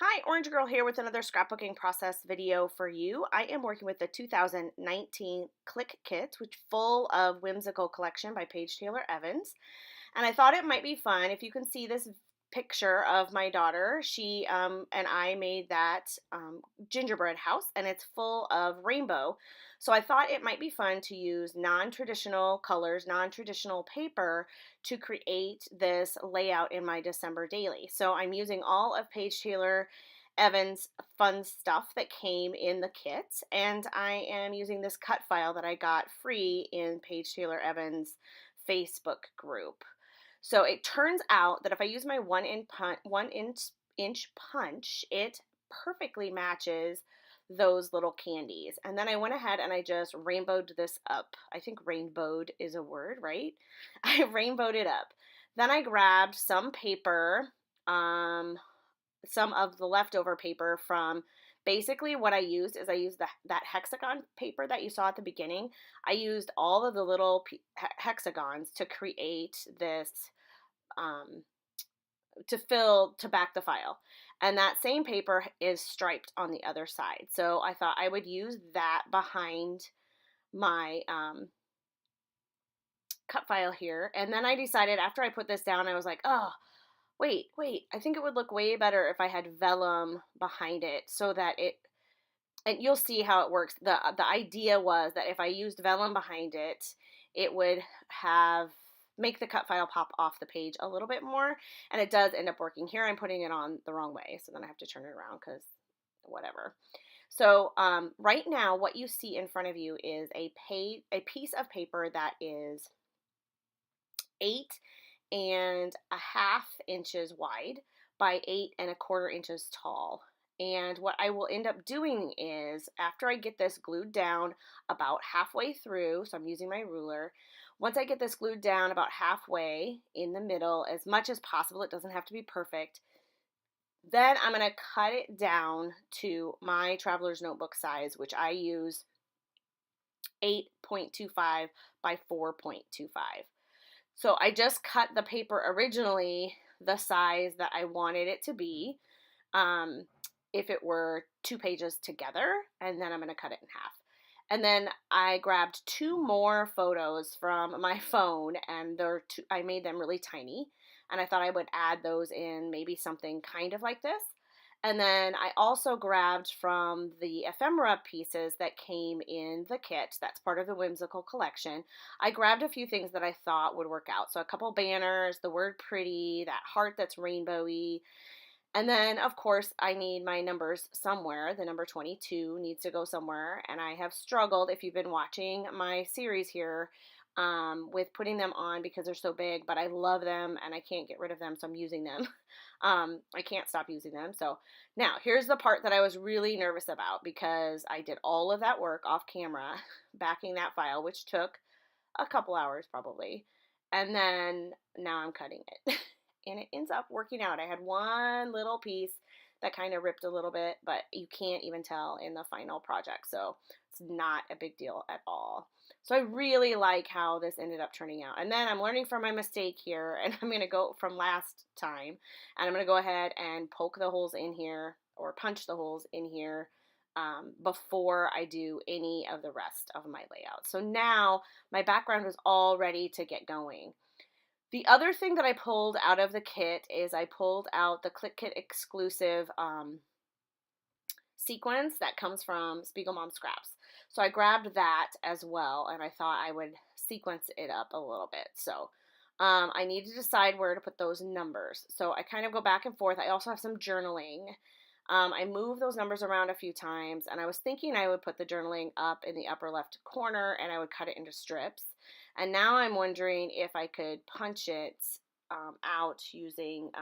Hi, Orange Girl here with another scrapbooking process video for you. I am working with the 2019 Clique Kit, which is full of whimsical collection by Paige Evans. And I thought it might be fun. If you can see this picture of my daughter, she and I made that gingerbread house, and it's full of rainbow. So I thought it might be fun to use non-traditional colors, non-traditional paper to create this layout in my December daily. So I'm using all of Paige Evans fun stuff that came in the kit, and I am using this cut file that I got free in Paige Evans Facebook group. So it turns out that if I use my 1 inch punch, it perfectly matches those little candies. And then I went ahead and I just rainbowed this up. I think rainbowed is a word, right? I rainbowed it up. Then I grabbed some paper, some of the leftover paper from basically what I used is I used that hexagon paper that you saw at the beginning. I used all of the little hexagons to create this um, to back the file. And that same paper is striped on the other side. So I thought I would use that behind my cut file here. And then I decided after I put this down, I was like, oh, wait, I think it would look way better if I had vellum behind it so that and you'll see how it works. The idea was that if I used vellum behind it, it would make the cut file pop off the page a little bit more, and it does end up working. Here I'm putting it on the wrong way, so then I have to turn it around because whatever. So right now what you see in front of you is a piece of paper that is 8.5 inches wide by 8.25 inches tall. And what I will end up doing is, after I get this glued down about halfway through, so I'm using my ruler, once I get this glued down about halfway in the middle, as much as possible, it doesn't have to be perfect, then I'm going to cut it down to my traveler's notebook size, which I use 8.25 by 4.25. So I just cut the paper originally the size that I wanted it to be. If it were 2 pages together, and then I'm going to cut it in half. And then I grabbed 2 more photos from my phone, and I made them really tiny, and I thought I would add those in, maybe something kind of like this. And then I also grabbed from the ephemera pieces that came in the kit, that's part of the whimsical collection. I grabbed a few things that I thought would work out. So a couple banners, the word pretty, that heart that's rainbowy, and then, of course, I need my numbers somewhere. The number 22 needs to go somewhere, and I have struggled, if you've been watching my series here, with putting them on because they're so big, but I love them, and I can't get rid of them, so I'm using them. I can't stop using them. So now, here's the part that I was really nervous about because I did all of that work off camera, backing that file, which took a couple hours probably, and then now I'm cutting it. And it ends up working out. I had one little piece that kind of ripped a little bit, but you can't even tell in the final project, so it's not a big deal at all. So I really like how this ended up turning out. And then I'm learning from my mistake here, and I'm going to go from last time, and I'm going to go ahead and poke the holes in here, or punch the holes in here, before I do any of the rest of my layout. So now my background is all ready to get going. The other thing that I pulled out of the kit is I pulled out the Clique Kit exclusive sequence that comes from Spiegel Mom Scraps. So I grabbed that as well, and I thought I would sequence it up a little bit. So I need to decide where to put those numbers. So I kind of go back and forth. I also have some journaling. I moved those numbers around a few times, and I was thinking I would put the journaling up in the upper left corner, and I would cut it into strips. And now I'm wondering if I could punch it out using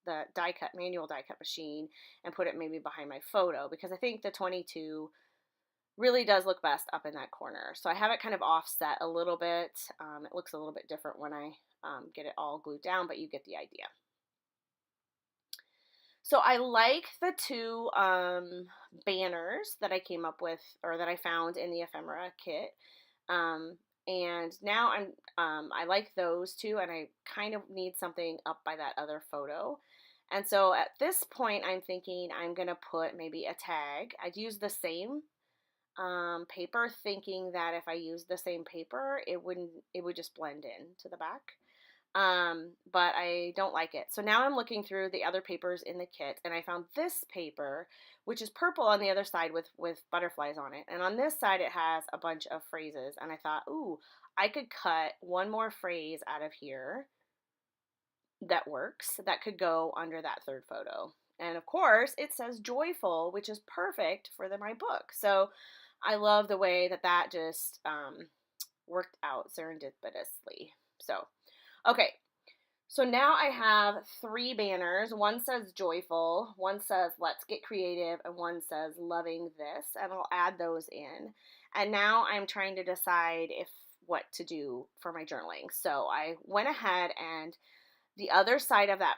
the manual die cut machine, and put it maybe behind my photo, because I think the 22 really does look best up in that corner. So I have it kind of offset a little bit. It looks a little bit different when I get it all glued down, but you get the idea. So I like the 2 banners that I came up with, or that I found in the ephemera kit. And now I like those 2, and I kind of need something up by that other photo. And so at this point, I'm thinking I'm going to put maybe a tag. I'd use the same paper, thinking that if I use the same paper, it would just blend in to the back. But I don't like it. So now I'm looking through the other papers in the kit, and I found this paper, which is purple on the other side with butterflies on it. And on this side, it has a bunch of phrases. And I thought, ooh, I could cut one more phrase out of here that works, that could go under that third photo. And of course, it says joyful, which is perfect for my book. So I love the way that just worked out serendipitously. So, okay. So now I have 3 banners. One says joyful, one says let's get creative, and one says loving this. And I'll add those in. And now I'm trying to decide what to do for my journaling. So I went ahead, and the other side of that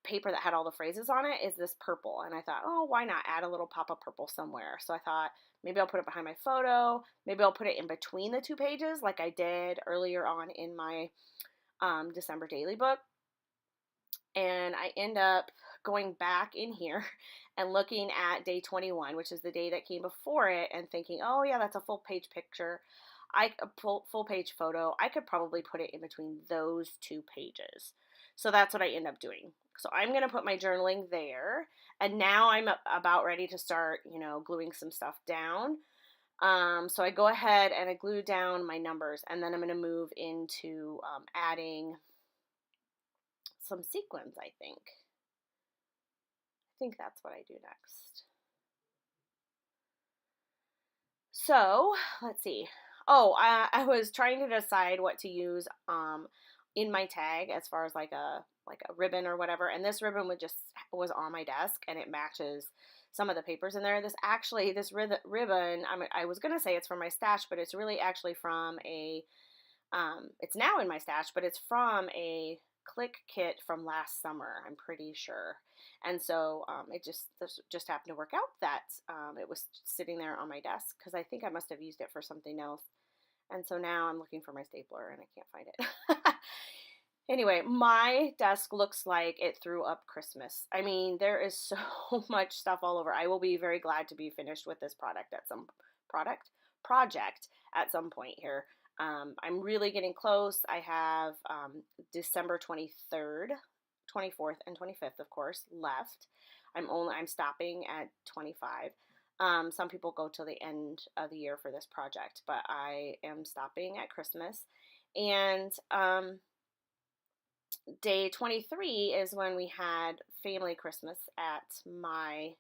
paper that had all the phrases on it is this purple. And I thought, oh, why not add a little pop of purple somewhere? So I thought maybe I'll put it behind my photo. Maybe I'll put it in between the 2 pages like I did earlier on in my December daily book. And I end up going back in here and looking at day 21, which is the day that came before it, and thinking, oh yeah, that's a full page picture. A full page photo. I could probably put it in between those 2 pages. So that's what I end up doing. So I'm going to put my journaling there. And now I'm about ready to start, gluing some stuff down. So I go ahead and I glue down my numbers, and then I'm going to move into adding some sequins, I think. I think that's what I do next. So let's see. Oh, I was trying to decide what to use in my tag as far as like a ribbon or whatever, and this ribbon was on my desk, and it matches some of the papers in there. This ribbon, I was gonna say it's from my stash, but it's really actually from it's now in my stash, but it's from a Clique Kit from last summer, I'm pretty sure. And so it just happened to work out that it was sitting there on my desk, because I think I must have used it for something else. And so now I'm looking for my stapler and I can't find it. Anyway, my desk looks like it threw up Christmas. I mean, there is so much stuff all over. I will be very glad to be finished with this project at some point here. I'm really getting close. I have December 23rd, 24th, and 25th, of course, left. I'm stopping at 25. Some people go till the end of the year for this project, but I am stopping at Christmas. And day 23 is when we had family Christmas at my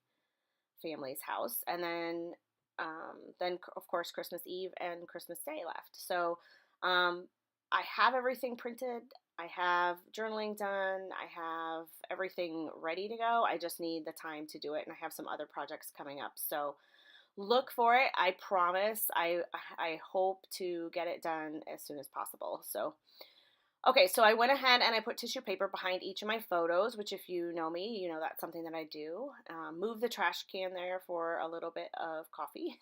family's house, and then of course Christmas Eve and Christmas Day left. So I have everything printed. I have journaling done. I have everything ready to go. I just need the time to do it, and I have some other projects coming up. So look for it. I promise. I hope to get it done as soon as possible. So okay, so I went ahead and I put tissue paper behind each of my photos, which if you know me, you know that's something that I do. Move the trash can there for a little bit of coffee.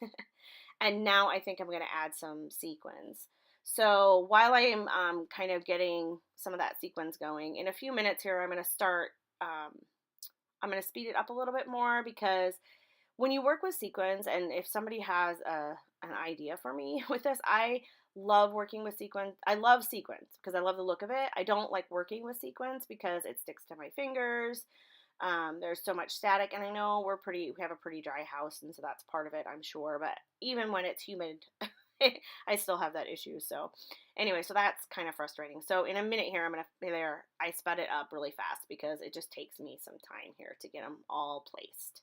And now I think I'm going to add some sequins. So while I am kind of getting some of that sequins going, in a few minutes here I'm going to start, I'm going to speed it up a little bit more, because when you work with sequins, and if somebody has an idea for me with this, I love working with sequins. I love sequins because I love the look of it. I don't like working with sequins because it sticks to my fingers. There's so much static, and I know we have a pretty dry house, and so that's part of it, I'm sure. But even when it's humid, I still have that issue. So anyway, so that's kind of frustrating. So in a minute here, I sped it up really fast because it just takes me some time here to get them all placed.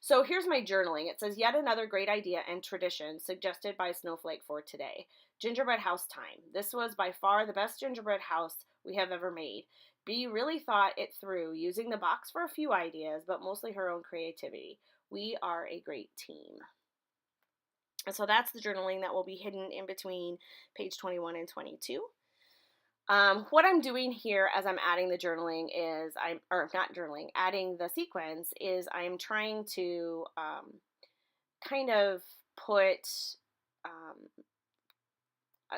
So here's my journaling. It says, yet another great idea and tradition suggested by Snowflake for today. Gingerbread house time. This was by far the best gingerbread house we have ever made. Bea really thought it through, using the box for a few ideas, but mostly her own creativity. We are a great team. And so that's the journaling that will be hidden in between page 21 and 22. What I'm doing here as I'm adding the journaling is, adding the sequence is I'm trying to kind of put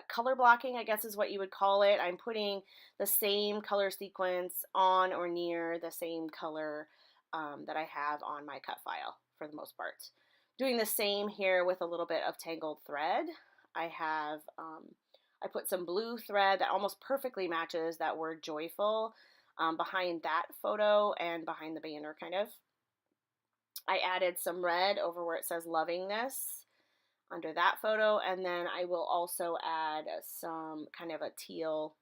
color blocking, I guess is what you would call it. I'm putting the same color sequence on or near the same color that I have on my cut file for the most part. Doing the same here with a little bit of tangled thread. I have, I put some blue thread that almost perfectly matches that word joyful behind that photo and behind the banner kind of. I added some red over where it says loving this under that photo, and then I will also add some kind of a teal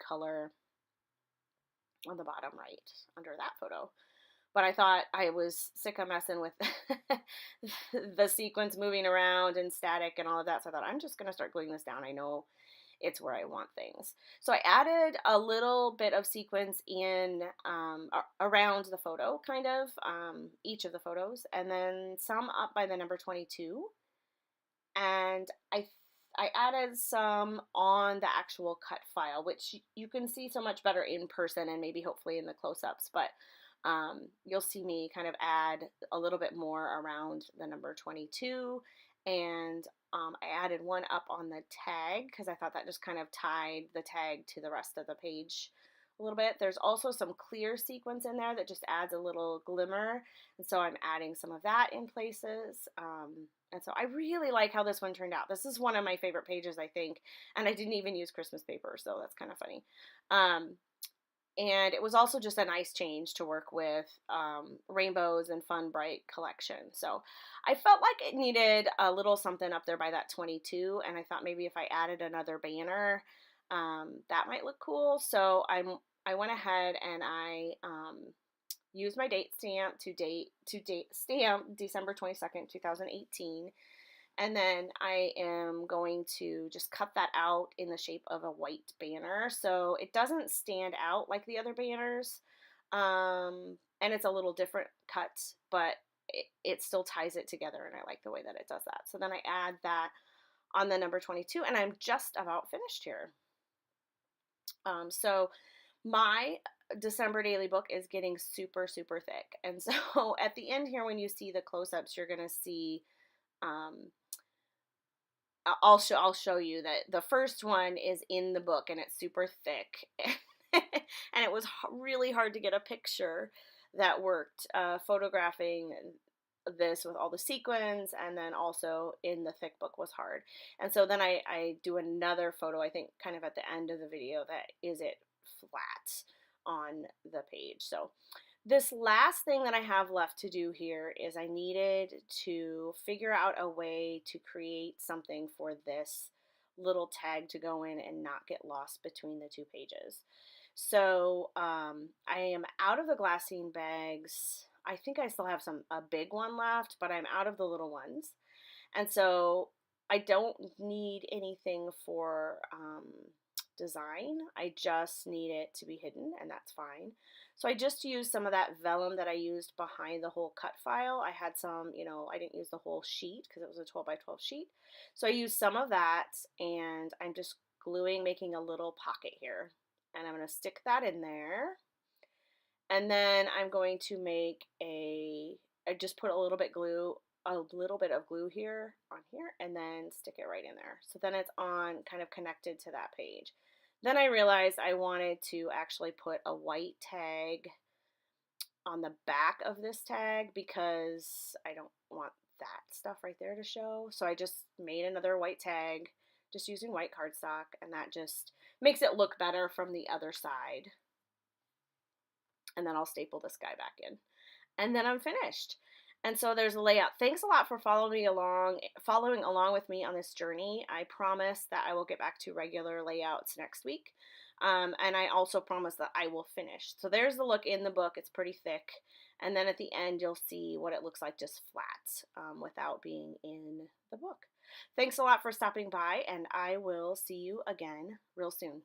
color on the bottom right under that photo. But I thought I was sick of messing with the sequence moving around and static and all of that, so I thought I'm just going to start gluing this down. I know it's where I want things. So I added a little bit of sequence in around the photo, kind of, each of the photos, and then some up by the number 22. And I added some on the actual cut file, which you can see so much better in person and maybe hopefully in the close-ups, but you'll see me kind of add a little bit more around the number 22, and I added one up on the tag because I thought that just kind of tied the tag to the rest of the page a little bit. There's also some clear sequence in there that just adds a little glimmer, and so I'm adding some of that in places. And so I really like how this one turned out. This is one of my favorite pages, I think, and I didn't even use Christmas paper, so that's kind of funny. And it was also just a nice change to work with rainbows and fun, bright collection. So I felt like it needed a little something up there by that 22, and I thought maybe if I added another banner, that might look cool. So I went ahead and I used my date stamp to stamp December 22nd, 2018. And then I am going to just cut that out in the shape of a white banner. So it doesn't stand out like the other banners. And it's a little different cut, but it still ties it together, and I like the way that it does that. So then I add that on the number 22, and I'm just about finished here. So my December daily book is getting super, super thick. And so at the end here, when you see the close-ups, you're going to see, I'll show you that the first one is in the book and it's super thick. And it was really hard to get a picture that worked, photographing this with all the sequins, and then also in the thick book was hard. And so then I do another photo, I think kind of at the end of the video, that is it flat on the page. So this last thing that I have left to do here is I needed to figure out a way to create something for this little tag to go in and not get lost between the two pages. So I am out of the glassine bags. I think I still have a big one left, but I'm out of the little ones. And so I don't need anything for design. I just need it to be hidden, and that's fine. So I just used some of that vellum that I used behind the whole cut file. I had some, I didn't use the whole sheet because it was a 12 by 12 sheet. So I used some of that, and I'm just gluing, making a little pocket here. And I'm going to stick that in there. And then I'm going to make I just put a little bit of glue here on here, and then stick it right in there. So then it's on, kind of connected to that page. Then I realized I wanted to actually put a white tag on the back of this tag because I don't want that stuff right there to show. So I just made another white tag just using white cardstock, and that just makes it look better from the other side. And then I'll staple this guy back in. And then I'm finished. And so there's a layout. Thanks a lot for following along with me on this journey. I promise that I will get back to regular layouts next week. And I also promise that I will finish. So there's the look in the book. It's pretty thick. And then at the end, you'll see what it looks like just flat without being in the book. Thanks a lot for stopping by, and I will see you again real soon.